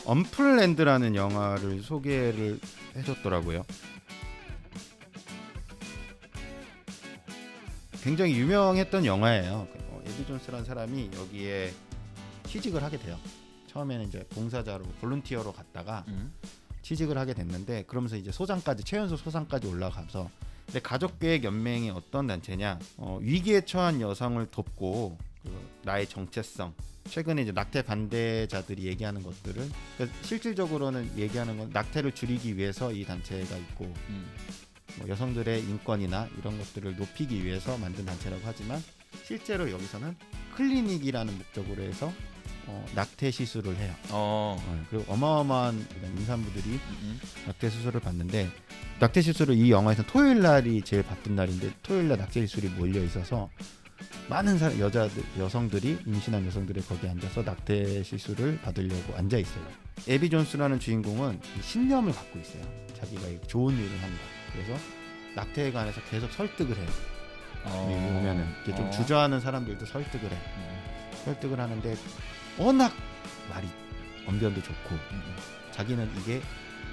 언플랜드라는 영화를 소개를 해줬더라고요. 굉장히 유명했던 영화예요. 에디 존스라는 사람이 여기에 취직을 하게 돼요. 처음에는 이제 봉사자로 볼런티어로 갔다가 취직을 하게 됐는데, 그러면서 이제 소장까지, 최연소 소장까지 올라가서. 근데 가족계획연맹이 어떤 단체냐, 위기에 처한 여성을 돕고 나의 정체성, 최근에 이제 낙태 반대자들이 얘기하는 것들을, 그러니까 실질적으로는 얘기하는 건 낙태를 줄이기 위해서 이 단체가 있고 뭐 여성들의 인권이나 이런 것들을 높이기 위해서 만든 단체라고 하지만, 실제로 여기서는 클리닉이라는 목적으로 해서 낙태 시술을 해요. 그리고 어마어마한 임산부들이 낙태 수술을 받는데, 낙태 시술을 이 영화에서 토요일 날이 제일 바쁜 날인데, 토요일 날 낙태 시술이 몰려 있어서 많은 여성들이, 임신한 여성들이 거기 앉아서 낙태 시술을 받으려고 앉아 있어요. 에비 존스라는 주인공은 신념을 갖고 있어요. 자기가 좋은 일을 한다. 그래서 낙태에 관해서 계속 설득을 해요. 보면은 이게 좀 주저하는 사람들도 설득을 해. 설득을 하는데 워낙 말이 언변도 좋고 자기는 이게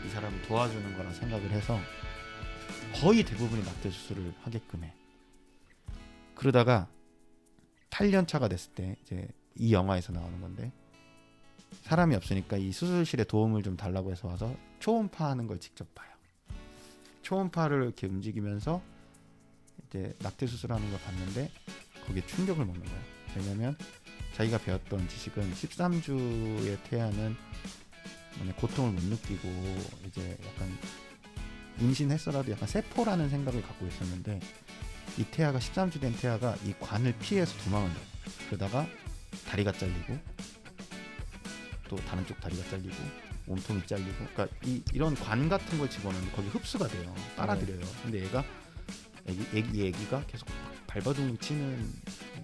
이 사람을 도와주는 거라 생각을 해서 거의 대부분이 낙태 수술을 하게끔 해. 그러다가 8년차가 됐을 때, 이제 이 영화에서 나오는 건데, 사람이 없으니까 이 수술실에 도움을 좀 달라고 해서 와서 초음파하는 걸 직접 봐요. 초음파를 이렇게 움직이면서 이제 낙태 수술하는 걸 봤는데 거기에 충격을 먹는 거예요. 왜냐면 자기가 배웠던 지식은 13주의 태아는 고통을 못 느끼고 이제 약간 임신했어라도 약간 세포라는 생각을 갖고 있었는데, 이 태아가 13주 된 태아가 이 관을 피해서 도망을 해요. 그러다가 다리가 잘리고 또 다른 쪽 다리가 잘리고 몸통이 잘리고, 그러니까 이런 관 같은 걸 집어넣으면 거기 흡수가 돼요. 빨아들여요. 근데 얘가 애기가 계속 발버둥 치는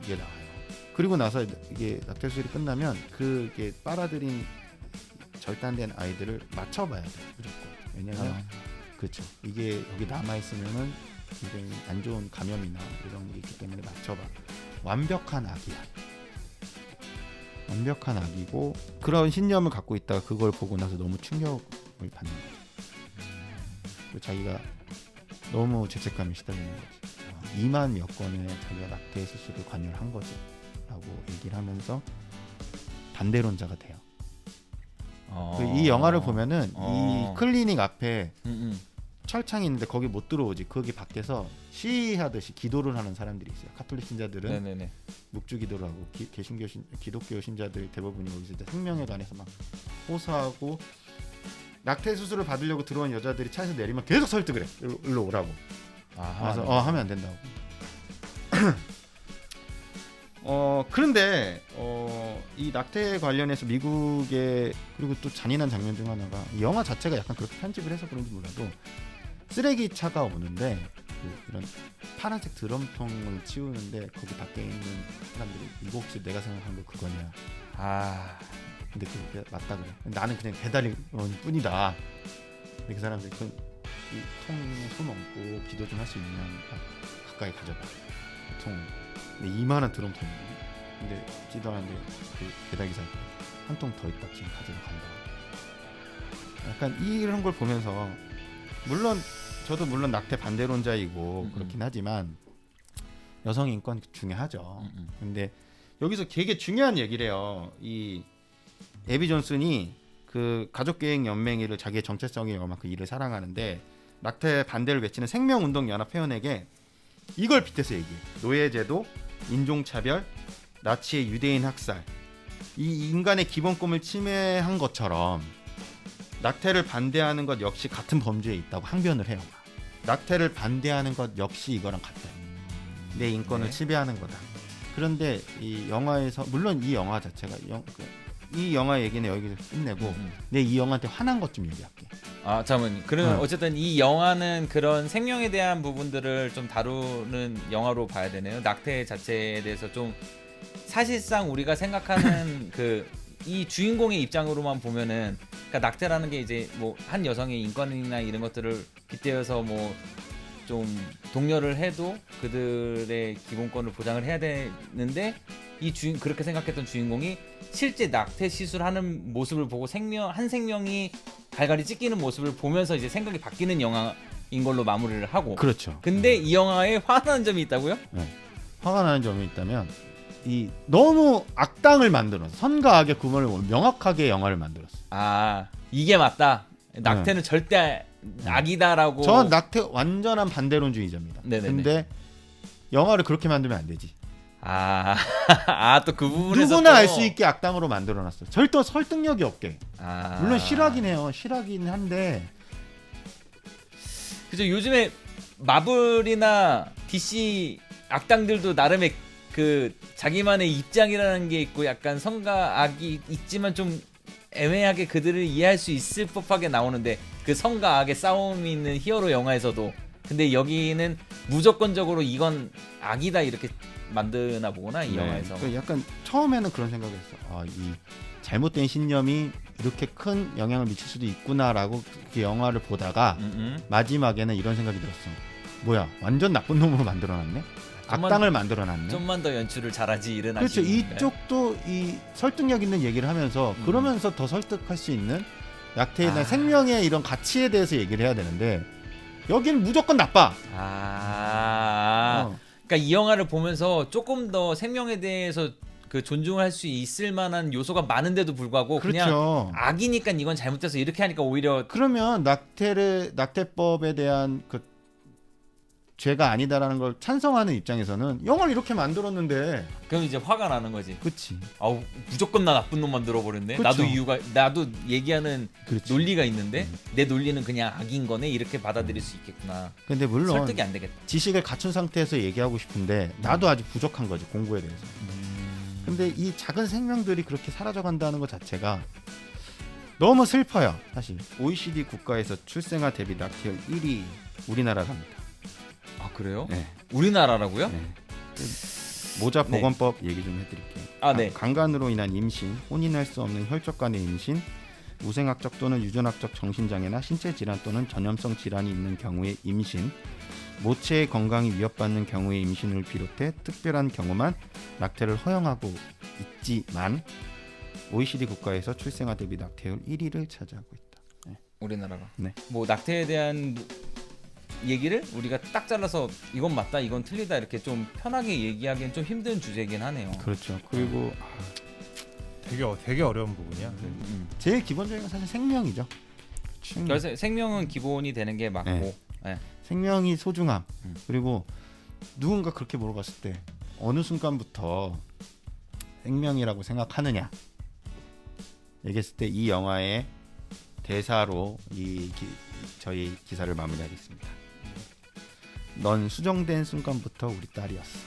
게 나와요. 그리고 나서 이게 낙태 수술이 끝나면 그게 빨아들인 절단된 아이들을 맞춰봐야 돼요. 무조건. 왜냐면 그렇죠. 이게 여기 남아 있으면은 굉장히 안 좋은 감염이나 이런 게 있기 때문에 맞춰봐. 완벽한 아기야. 완벽한 아기고, 그런 신념을 갖고 있다가 그걸 보고 나서 너무 충격을 받는 거예요. 그리고 자기가 너무 죄책감이 시달리는 거지. 2만 몇 건의 자기가 낙태 수술을 관여를 한 거지 라고 얘기를 하면서 반대론자가 돼요. 이 영화를 보면은 이 클리닉 앞에 철창이 있는데 거기 못 들어오지. 거기 밖에서 시위하듯이 기도를 하는 사람들이 있어요. 가톨릭 신자들은 묵주 기도를 하고, 기독교 신자들 대부분이 여기서 생명에 관해서 막 호소하고, 낙태 수술을 받으려고 들어온 여자들이 차에서 내리면 계속 설득을 해. 일로 오라고. 그래서 하면 안 된다고. 그런데 이 낙태 관련해서 미국의, 그리고 또 잔인한 장면 중 하나가, 이 영화 자체가 약간 그렇게 편집을 해서 그런지 몰라도 쓰레기 차가 오는데 이런 파란색 드럼통을 치우는데 거기 밖에 있는 사람들이, 이거 혹시 내가 생각한 거 그거냐? 근데 그게 맞다 그래. 나는 그냥 배달일 뿐이다. 근데 그 사람들이 이 통에 손 얹고 기도 좀 할 수 있냐? 가까이 가져봐. 그 통. 근데 이만한 드럼통이. 근데 지도하는데 그 배달기사 한 통 더 있다. 지금 가지고 간다. 약간 이런 걸 보면서, 저도 물론 낙태 반대론자이고 그렇긴 하지만 여성 인권 중요하죠. 근데 여기서 되게 중요한 얘기를 해요. 이 에비 존슨이 그 가족계획연맹회를 자기의 정체성에 요만큼 일을 사랑하는데, 낙태 반대를 외치는 생명운동연합회원에게 이걸 빗대서 얘기해. 노예제도, 인종차별, 나치의 유대인 학살, 이 인간의 기본 꿈을 침해한 것처럼 낙태를 반대하는 것 역시 같은 범죄에 있다고 항변을 해요. 낙태를 반대하는 것 역시 이거랑 같다. 내 인권을 침해하는 거다. 그런데 이 영화에서, 물론 이 영화 자체가 이 영화 얘기는 여기서 끝내고 내 이 영화한테 화난 것 좀 얘기할게. 잠깐만. 그러면 어쨌든 이 영화는 그런 생명에 대한 부분들을 좀 다루는 영화로 봐야 되네요. 낙태 자체에 대해서 좀, 사실상 우리가 생각하는 이 주인공의 입장으로만 보면은, 그러니까 낙태라는 게 이제 뭐 한 여성의 인권이나 이런 것들을 빗대어서 뭐 좀 독려를 해도 그들의 기본권을 보장을 해야 되는데, 그렇게 생각했던 주인공이 실제 낙태 시술하는 모습을 보고 한 생명이 갈갈이 찢기는 모습을 보면서 이제 생각이 바뀌는 영화인 걸로 마무리를 하고. 그렇죠. 근데 이 영화에 화나는 점이 있다고요? 네. 화가 나는 점이 있다면 이 너무 악당을 만들어서 선과 악의 구분을 명확하게 영화를 만들었어. 아 이게 맞다. 낙태는 절대 악이다라고. 전 낙태 완전한 반대론주의자입니다. 네네네. 근데 영화를 그렇게 만들면 안 되지. 또 그 부분에서 누구나 또... 알 수 있게 악당으로 만들어놨어. 절대 설득력이 없게. 물론 실화긴 해요. 실화긴 한데. 그죠. 요즘에 마블이나 DC 악당들도 나름의 그 자기만의 입장이라는 게 있고 약간 성과 악이 있지만 좀 애매하게 그들을 이해할 수 있을 법하게 나오는데 그 성과 악의 싸움이 있는 히어로 영화에서도 근데 여기는 무조건적으로 이건 악이다 이렇게 만드나 보구나 이 영화에서. 약간 처음에는 그런 생각을 했어. 이 잘못된 신념이 이렇게 큰 영향을 미칠 수도 있구나라고 그 영화를 보다가 마지막에는 이런 생각이 들었어. 뭐야 완전 나쁜 놈으로 만들어놨네. 악당을 만들어놨네. 좀만 더 연출을 잘하지 이런. 그렇죠. 이쪽도 이 설득력 있는 얘기를 하면서 그러면서 더 설득할 수 있는 낙태에 대한 생명의 이런 가치에 대해서 얘기를 해야 되는데 여기는 무조건 나빠. 그러니까 이 영화를 보면서 조금 더 생명에 대해서 그 존중을 할 수 있을 만한 요소가 많은데도 불구하고 그렇죠. 그냥 악이니까 이건 잘못돼서 이렇게 하니까 오히려. 그러면 낙태법에 대한 그 죄가 아니다라는 걸 찬성하는 입장에서는 영화를 이렇게 만들었는데 그럼 이제 화가 나는 거지. 그렇지. 무조건 나 나쁜 놈 만들어 버렸네. 그쵸. 나도 얘기하는 그렇지. 논리가 있는데 내 논리는 그냥 악인 거네. 이렇게 받아들일 수 있겠구나. 근데 물론 설득이 안 되겠다. 지식을 갖춘 상태에서 얘기하고 싶은데 나도 아직 부족한 거지 공부에 대해서. 근데 이 작은 생명들이 그렇게 사라져간다는 것 자체가 너무 슬퍼요. 사실 OECD 국가에서 출생아 대비 낙태율 1위 우리나라랍니다. 그래요? 네. 우리나라라고요? 네. 모자 보건법 얘기 좀 해드릴게요. 네. 강간으로 인한 임신, 혼인할 수 없는 혈족 간의 임신, 우생학적 또는 유전학적 정신장애나 신체 질환 또는 전염성 질환이 있는 경우의 임신, 모체의 건강이 위협받는 경우의 임신을 비롯해 특별한 경우만 낙태를 허용하고 있지만 OECD 국가에서 출생아 대비 낙태율 1위를 차지하고 있다. 네. 우리나라가. 네. 뭐 낙태에 대한 얘기를 우리가 딱 잘라서 이건 맞다, 이건 틀리다 이렇게 좀 편하게 얘기하기엔 좀 힘든 주제긴 하네요. 그렇죠. 그리고 되게 어려운 부분이야. 제일 기본적인 건 사실 생명이죠. 그래서 생명은 기본이 되는 게 맞고. 네. 네. 생명이 소중함. 그리고 누군가 그렇게 물어봤을 때 어느 순간부터 생명이라고 생각하느냐 얘기했을 때 이 영화의 대사로 저희 기사를 마무리하겠습니다. 넌 수정된 순간부터 우리 딸이었어.